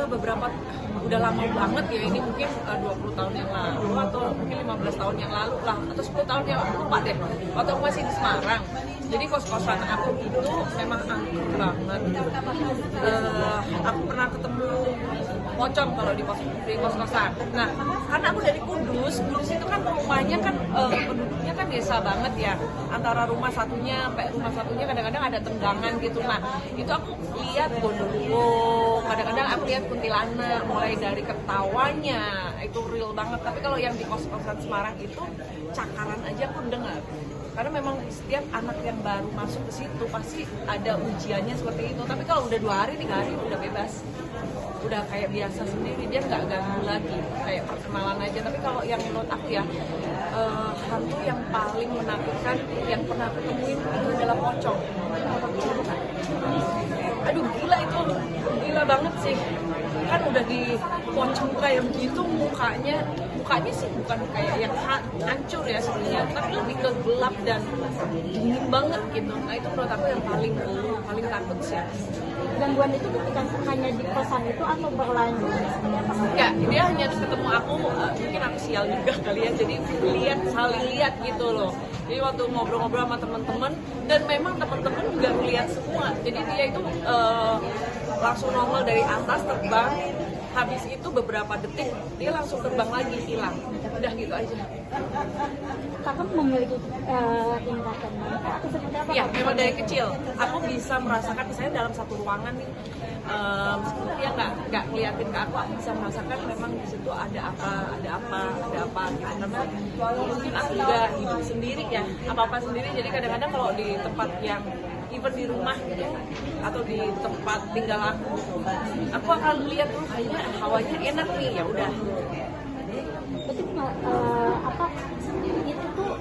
beberapa udah lama banget ya, ini mungkin 20 tahun yang lalu atau mungkin 15 tahun yang lalu lah, atau 10 tahun yang lalu, lupa deh, waktu aku masih di Semarang. Jadi kos-kosan aku itu memang angker banget. Aku pernah ketemu pocong kalau di kos-kosan. Nah, karena aku dari Kudus itu kan rumahnya kan penduduknya kan desa banget ya. Antara rumah satunya sampai rumah satunya kadang-kadang ada tenggangan gitu. Nah, itu aku lihat gondoruo, kadang-kadang aku lihat kuntilanak, mulai dari ketawanya itu real banget. Tapi kalau yang di kos-kosan Semarang itu cakaran aja aku dengar. Karena memang setiap anak yang baru masuk ke situ pasti ada ujiannya seperti itu. Tapi kalau udah 2 hari, 3 hari udah bebas, udah kayak biasa sendiri, dia nggak ganggu lagi, kayak perkenalan aja. Tapi kalau yang menurut aku ya, hantu yang paling menakutkan yang pernah aku temuin itu adalah pocong. Aduh gila, itu gila banget sih. Kan udah di pocong kayak begitu, mukanya sih bukan kayak yang hancur ya sebenarnya, tapi lebih ke gelap dan dingin banget gitu. Nah itu menurut aku yang paling takut sih. Gangguan itu ketika hanya di kosan itu atau berlanjut? Ya, dia hanya ketemu aku, mungkin aku sial juga kali ya, jadi saling lihat gitu loh. Jadi waktu ngobrol-ngobrol sama teman-teman, dan memang teman-teman juga melihat semua. Jadi dia itu langsung nongol dari atas, terbang. Habis itu beberapa detik dia langsung terbang lagi, hilang. Udah gitu aja. Kakak memiliki tingkatan atau seperti apa? Ya, memang dari kecil aku bisa merasakan, misalnya dalam satu ruangan nih, meskipun dia nggak ngeliatin ke aku bisa merasakan memang di situ ada apa gitu. Karena mungkin aku juga hidup sendiri ya, apa sendiri. Jadi kadang-kadang kalau di tempat yang even di rumah gitu atau di tempat tinggal aku akan lihat kayaknya hawanya enak nih, ya udah. Berarti apa itu tuh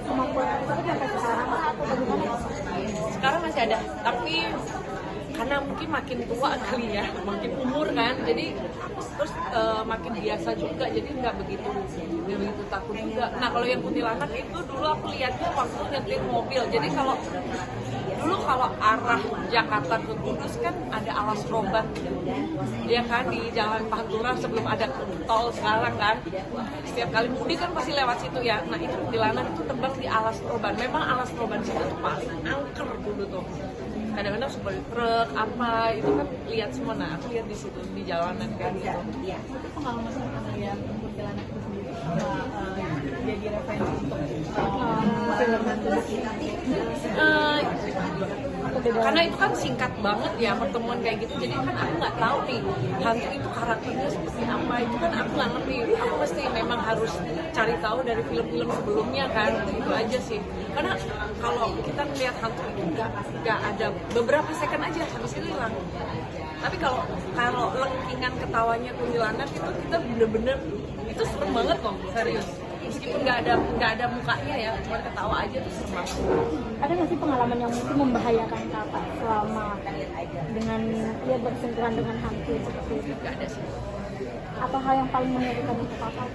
kemampuan itu sampai sekarang atau bagaimana? Sekarang masih ada, tapi karena mungkin makin tua kali ya, makin umur kan, jadi terus makin biasa juga, jadi nggak begitu takut juga. Nah kalau yang kuntilanak itu dulu aku lihatnya waktu nyetir mobil. Jadi dulu kalau arah Jakarta ke Kudus kan ada Alas Roban, ya kan, di Jalan Pantura sebelum ada tol sekarang kan. Setiap kali mudik kan pasti lewat situ ya. Nah itu kuntilanak itu terbang di Alas Roban. Memang Alas Roban situ tuh paling angker dulu tuh. Kadang-kadang seperti truk apa itu kan lihat semua. Nah aku lihat di situ di jalanan kan gitu. Iya. Itu pengalaman melihat kuntilanak itu sendiri jadi referensi untuk film karena itu kan singkat banget ya pertemuan kayak gitu, jadi kan aku nggak tahu nih hantu itu karakternya seperti apa, itu kan aku nggak ngerti. Aku mesti memang harus cari tahu dari film-film sebelumnya kan, itu aja sih. Karena kalau kita melihat hantu itu nggak ada beberapa second aja habis itu hilang. Tapi kalau lengkingan ketawanya kuntilanak itu kita bener-bener itu serem banget loh, serius. Meskipun nggak ada mukanya ya, cuma ketawa aja tuh serem banget. Ada nggak sih pengalaman yang mungkin membahayakan kakak selama dengan dia bersentuhan dengan hantu seperti itu? Nggak ada sih. Apa hal yang paling mengerikan untuk kakak?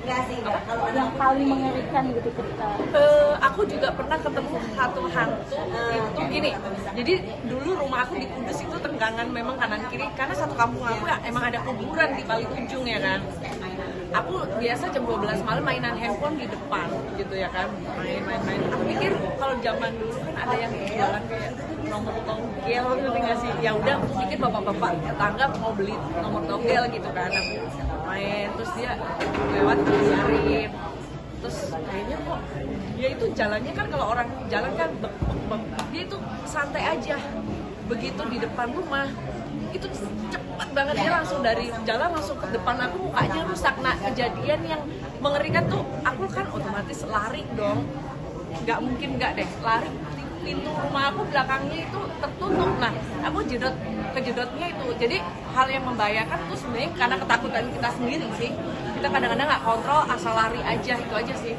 Yang paling mengerikan gitu ketika aku juga pernah ketemu satu hantu itu gini. Jadi dulu rumah aku di Kudus itu tenggangan memang kanan kiri, karena satu kampung aku ya, emang ada kuburan di paling ujung ya kan. Aku biasa jam 12 malam mainan handphone di depan gitu ya kan, main. Aku pikir kalau zaman dulu kan ada yang jualan kayak nomor togel gitu nggak sih, ya udah aku pikir bapak-bapak tetangga mau beli nomor togel gitu kan. Aku main, terus dia lewat aku nyariin, terus kayaknya kok dia itu jalannya kan, kalau orang jalan kan dia itu santai aja. Begitu di depan rumah itu cepat banget, dia langsung dari jalan langsung ke depan aku, mukanya rusak. Nah kejadian yang mengerikan tuh aku kan otomatis lari dong, nggak mungkin nggak deh lari. Pintu rumah aku belakangnya itu tertutup, nah aku kejedotnya itu. Jadi hal yang membahayakan tuh sebenarnya karena ketakutan kita sendiri sih. Kita kadang-kadang nggak kontrol, asal lari aja, itu aja sih.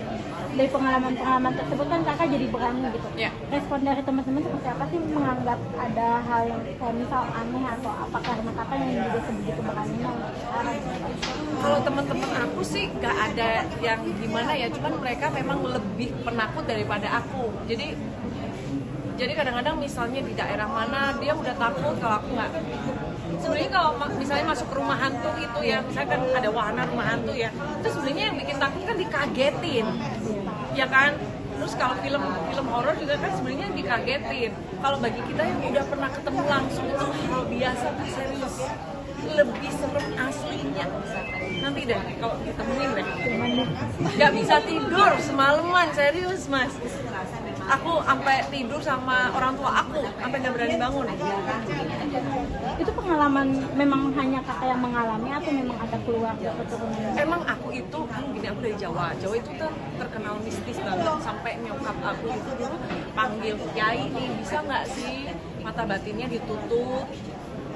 dari pengalaman tersebut kan kakak jadi berani gitu. Yeah. Respon dari teman-teman seperti apa sih, menganggap ada hal yang kayak misal aneh atau apa karena kakak yang juga sebegitu beraninya untuk sekarang? Kalau teman-teman aku sih nggak ada yang gimana ya, cuman mereka memang lebih penakut daripada aku. Jadi kadang-kadang misalnya di daerah mana dia udah takut kalau aku sebenarnya kalau misalnya masuk ke rumah hantu itu ya, misalnya kan ada wahana rumah hantu ya, itu sebenarnya yang bikin takut kan dikagetin, ya kan. Terus kalau film horor juga kan sebenarnya dikagetin. Kalau bagi kita yang udah pernah ketemu langsung itu hal biasa tuh, serius lebih serem aslinya. Nanti deh kalau ditemuin deh, nggak bisa tidur semalaman, serius mas. Aku sampai tidur sama orang tua aku, sampai nggak berani bangun. Itu pengalaman memang hanya kakak yang mengalami atau memang ada keluarga keturunan? Emang aku itu kan gini, aku dari Jawa. Jawa itu tuh terkenal mistis banget, sampai nyokap aku itu dulu panggil kiai nih, bisa nggak sih mata batinnya ditutup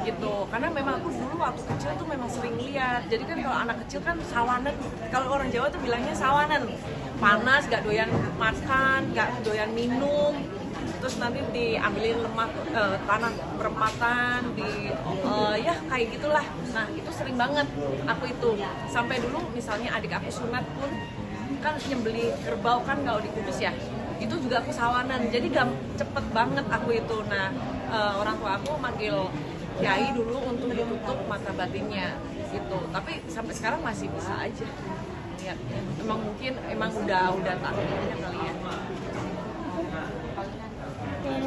gitu. Karena memang aku dulu waktu kecil tuh memang sering lihat. Jadi kan kalau anak kecil kan sawanan, kalau orang Jawa tuh bilangnya sawanan, panas, gak doyan makan, gak doyan minum, terus nanti diambilin lemak tanah perempatan ya kayak gitulah. Nah itu sering banget aku itu, sampai dulu misalnya adik aku sunat pun kan nyembeli kerbau kan kalau di Kudus ya, itu juga aku sawanan, jadi cepet banget aku itu. Nah orang tua aku manggil kiai dulu untuk ditutup mata batinnya gitu, tapi sampai sekarang masih bisa aja lihat. Emang udah takutnya kali ya.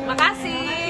Makasih.